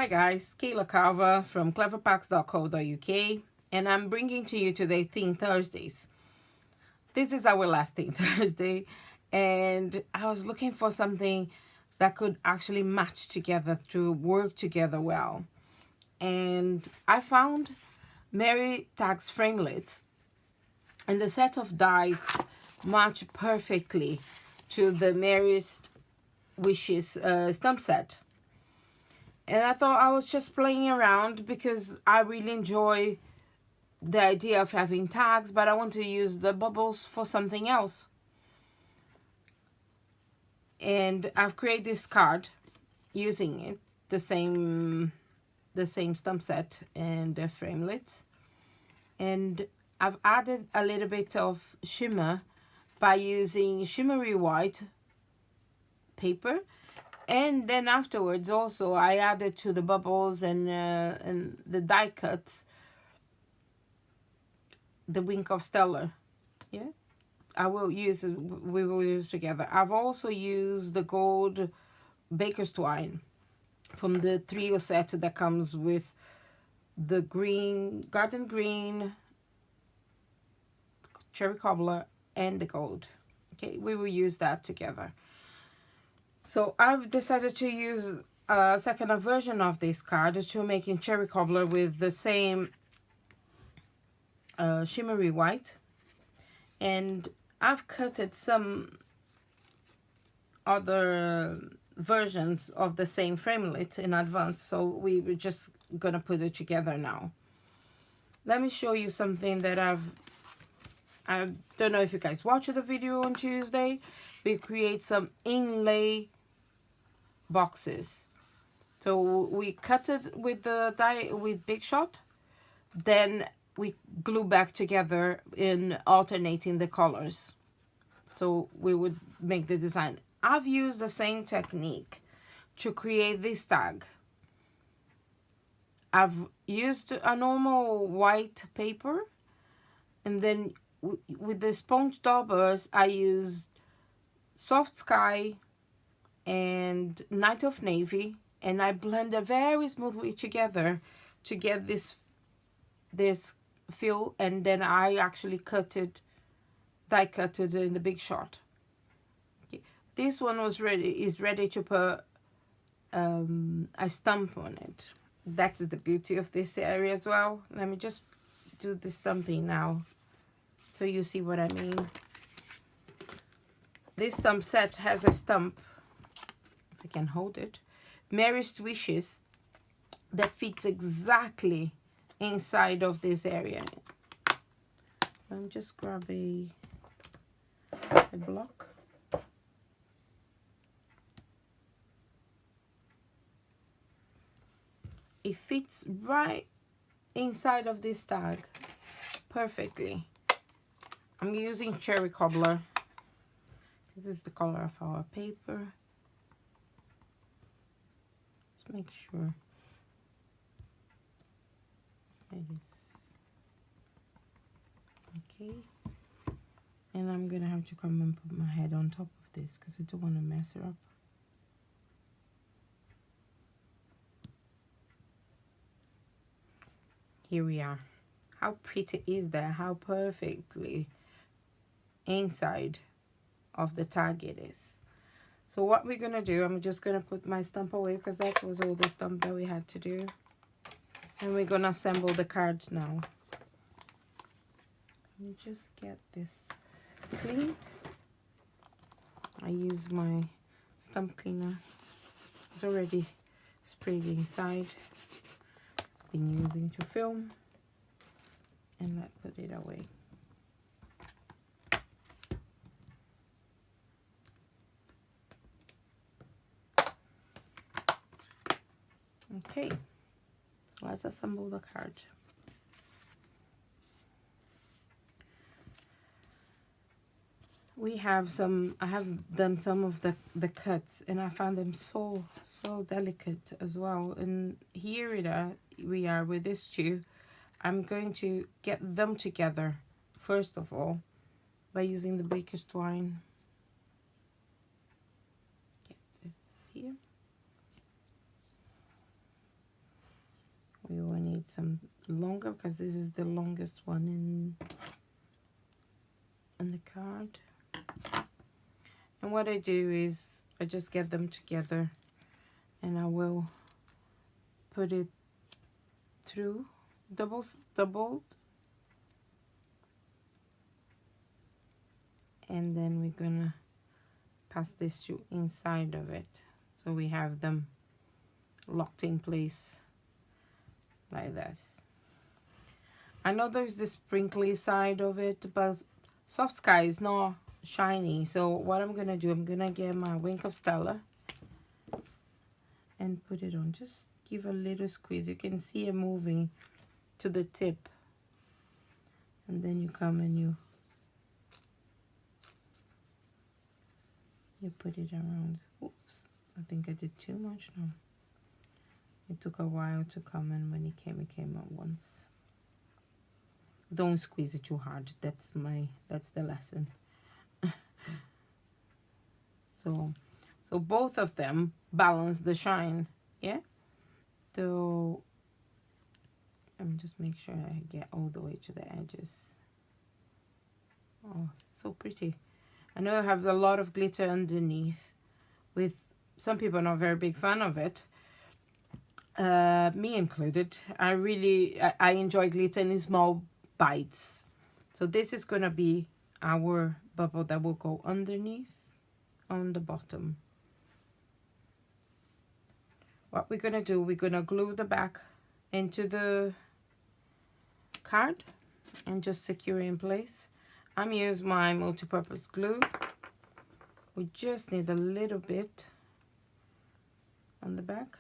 Hi guys, Kayla Carver from cleverpacks.co.uk, and I'm bringing to you today Theme Thursdays. This is our last Theme Thursday, and I was looking for something that could actually match together, to work together well. And I found Merriest Tags Framelits, and the set of dies match perfectly to the Merriest Wishes stamp set. And I thought I was just playing around because I really enjoy the idea of having tags, but I want to use the bubbles for something else. And I've created this card using it, the same stamp set and the framelits. And I've added a little bit of shimmer by using shimmery white paper. And then afterwards also I added to the bubbles and the die cuts the Wink of Stellar. Yeah, we will use together. I've also used the gold baker's twine from the trio set that comes with the green, garden green, cherry cobbler, and the gold. Okay, we will use that together. So I've decided to use a second version of this card to make in cherry cobbler with the same shimmery white, and I've cutted some other versions of the same framelit in advance, so we were just gonna put it together now. Let me show you something that I don't know if you guys watched the video on Tuesday. We create some inlay boxes. So we cut it with the die with Big Shot, then we glue back together in alternating the colors. So we would make the design. I've used the same technique to create this tag. I've used a normal white paper, and then with the sponge daubers I used Soft Sky and Night of Navy, and I blend it very smoothly together to get this feel, and then I actually die cut it in the Big Shot. Okay. This one is ready to put a stamp on it. That's the beauty of this area as well. Let me just do the stamping now so you see what I mean. This stamp set has a stamp, if I can hold it, Merriest Wishes, that fits exactly inside of this area. Let me just grab a block. It fits right inside of this tag perfectly. I'm using cherry cobbler. This is the color of our paper. Let's make sure it is okay. And I'm gonna have to come and put my head on top of this because I don't want to mess it up. Here we are. How pretty is that? How perfectly inside of the tag it is. So what we're gonna do, I'm just gonna put my stamp away because that was all the stamp that we had to do. And we're gonna assemble the card now. Let me just get this clean. I use my stamp cleaner. It's already sprayed inside. It's been using to film. And let's put it away. Okay, let's assemble the card. We have some, I have done some of the cuts, and I found them so delicate as well. And here we are with these two. I'm going to get them together first of all by using the baker's twine. Get this here. we will need some longer because this is the longest one in the card. And what I do is I just get them together and I will put it through doubled, and then we're gonna pass this through inside of it so we have them locked in place like this. I know there's the sprinkly side of it, but Soft Sky is not shiny, so what I'm gonna do, I'm gonna get my Wink of Stella and put it on. Just give a little squeeze. You can see it moving to the tip, and then you come and you put it around. Oops, I think I did too much now. It took a while to come, and when it came at once. Don't squeeze it too hard. That's the lesson. So both of them balance the shine, yeah? So let me just make sure I get all the way to the edges. Oh, so pretty. I know I have a lot of glitter underneath, with some people are not very big fan of it, me included. I enjoy glitter in small bites. So this is gonna be our bubble that will go underneath on the bottom. What we're gonna do, we're gonna glue the back into the card and just secure it in place. I'm using my multi-purpose glue. We just need a little bit on the back.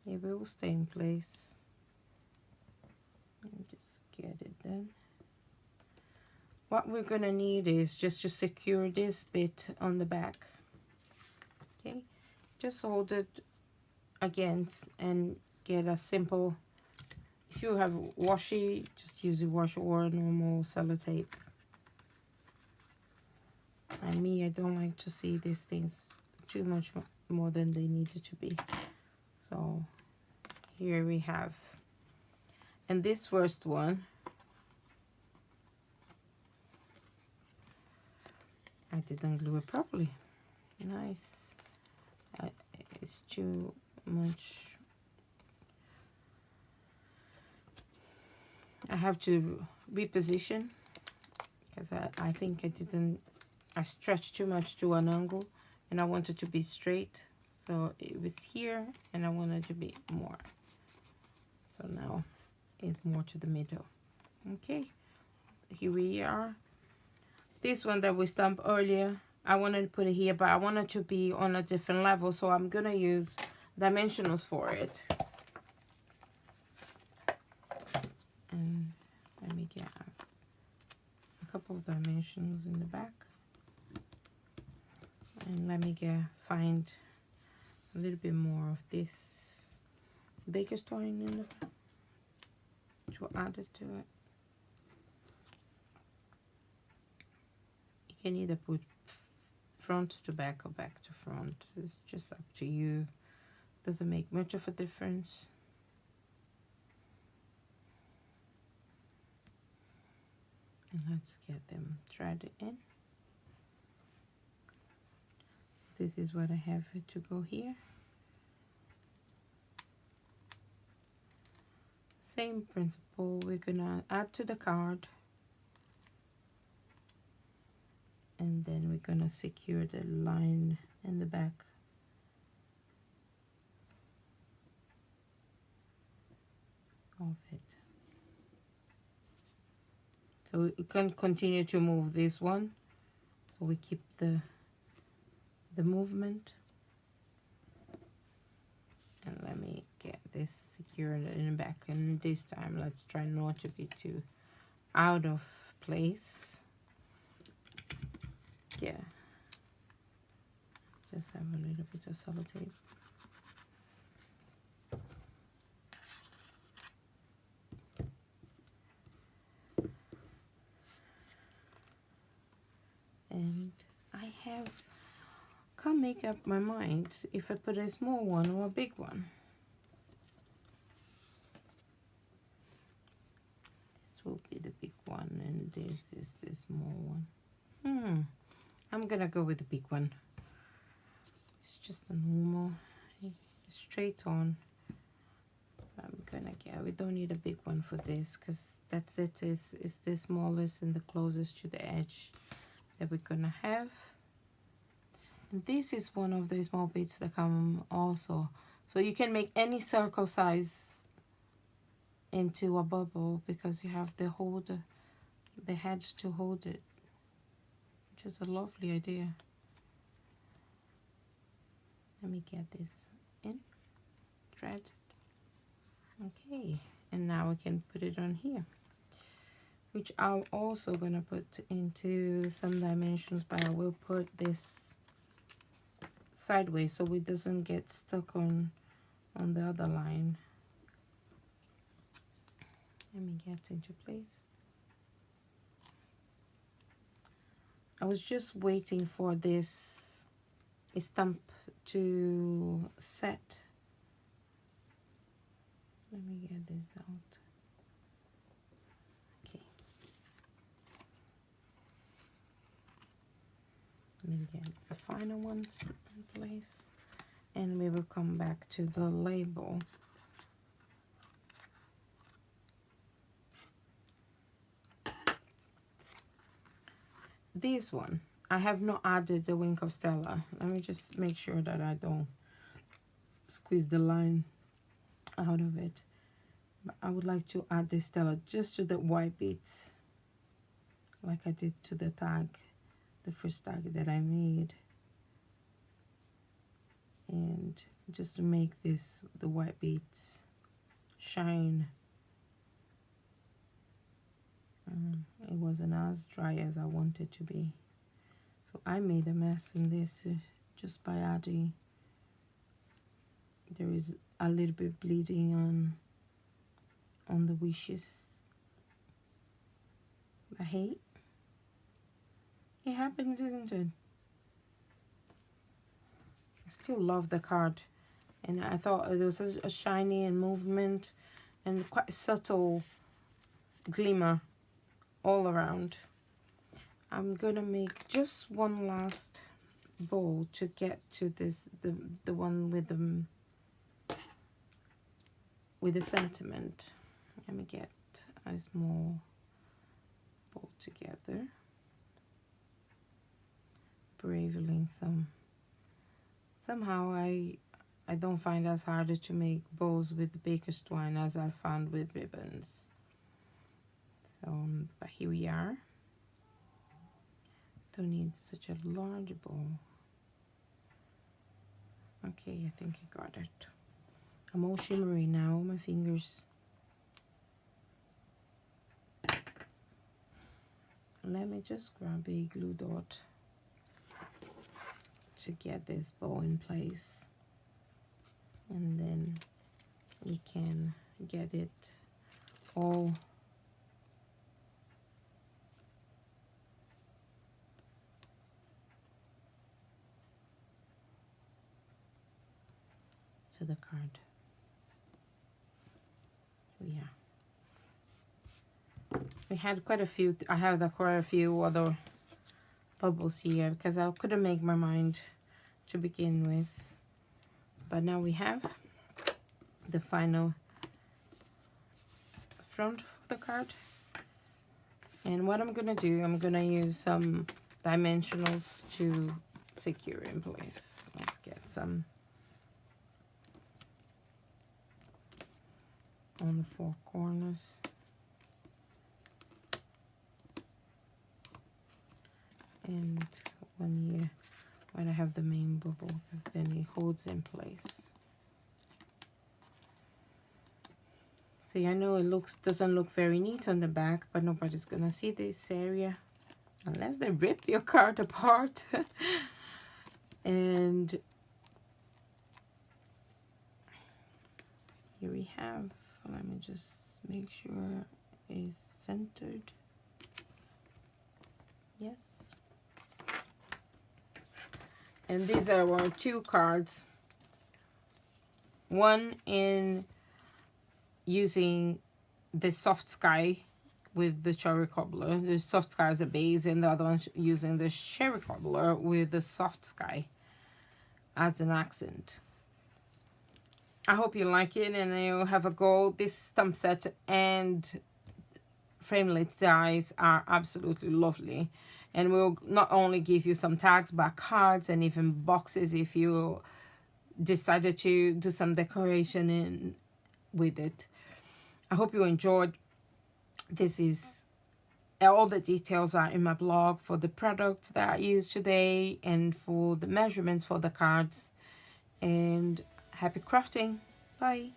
It will stay in place. Let me just get it then. What we're gonna need is just to secure this bit on the back. Okay, just hold it against and get a simple, if you have washi, just use a washi or normal sellotape. And me, I don't like to see these things too much more than they needed to be. So here we have, and this first one, I didn't glue it properly. Nice. It's too much. I have to reposition because I think I stretched too much to an angle and I wanted to be straight. So it was here and I wanted to be more. So now it's more to the middle. Okay, here we are. This one that we stamped earlier, I wanted to put it here, but I wanted to be on a different level, so I'm gonna use dimensionals for it. And let me get a couple of dimensions in the back. And let me find a little bit more of this baker's twine in the back to add it to it. You can either put front to back or back to front. It's just up to you. Doesn't make much of a difference. And let's get them threaded in. This is what I have to go here. Same principle, we're gonna add to the card. And then we're gonna secure the line in the back. Of it. So we can continue to move this one. So we keep the movement. And let me get this secured in the back. And this time, let's try not to be too out of place. Yeah. Just have a little bit of sellotape. And I can't make up my mind if I put a small one or a big one. will be the big one, and this is the small one. I'm gonna go with the big one. It's just a normal straight on. I'm gonna get, we don't need a big one for this because that's it. It's the smallest and the closest to the edge that we're gonna have. And this is one of the small bits that come also, so you can make any circle size into a bubble because you have the holder, the heads to hold it, which is a lovely idea. Let me get this in, thread. Okay, and now we can put it on here, which I'm also gonna put into some dimensions, but I will put this sideways so it doesn't get stuck on the other line. Let me get into place. I was just waiting for this stamp to set. Let me get this out. Okay. Let me get the final ones in place, and we will come back to the label. This one, I have not added the wink of Stella. Let me just make sure that I don't squeeze the line out of it. But I would like to add the Stella just to the white bits, like I did to the tag, the first tag that I made. And just to make this, the white bits shine. It wasn't as dry as I wanted to be, so I made a mess in this just by adding. There is a little bit bleeding on the wishes, but hey, it happens, isn't it? I still love the card, and I thought it was a shiny and movement and quite subtle glimmer all around. I'm gonna make just one last bowl to get to this, the one with the sentiment. Let me get a small bowl together. Bravely, somehow I don't find it as harder to make bowls with baker's twine as I found with ribbons. So, but here we are. Don't need such a large bowl. Okay, I think I got it. I'm all shimmery now, my fingers. Let me just grab a glue dot to get this bow in place, and then we can get it all to the card. Yeah, we had quite a few. I have quite a few other bubbles here because I couldn't make my mind to begin with, but now we have the final front of the card. And what I'm gonna do, I'm gonna use some dimensionals to secure in place. Let's get some on the four corners. And one here when I have the main bubble, because then it holds in place. See, I know it doesn't look very neat on the back, but nobody's gonna see this area unless they rip your card apart. And here we have, let me just make sure it's centered. Yes. And these are our two cards. One in using the soft sky with the cherry cobbler. The soft sky as a base, and the other one using the cherry cobbler with the soft sky as an accent. I hope you like it and you have a go. This stamp set and Framelits dies are absolutely lovely, and will not only give you some tags but cards and even boxes if you decided to do some decoration in with it. I hope you enjoyed. This is all the details are in my blog for the products that I used today and for the measurements for the cards. And happy crafting. Bye.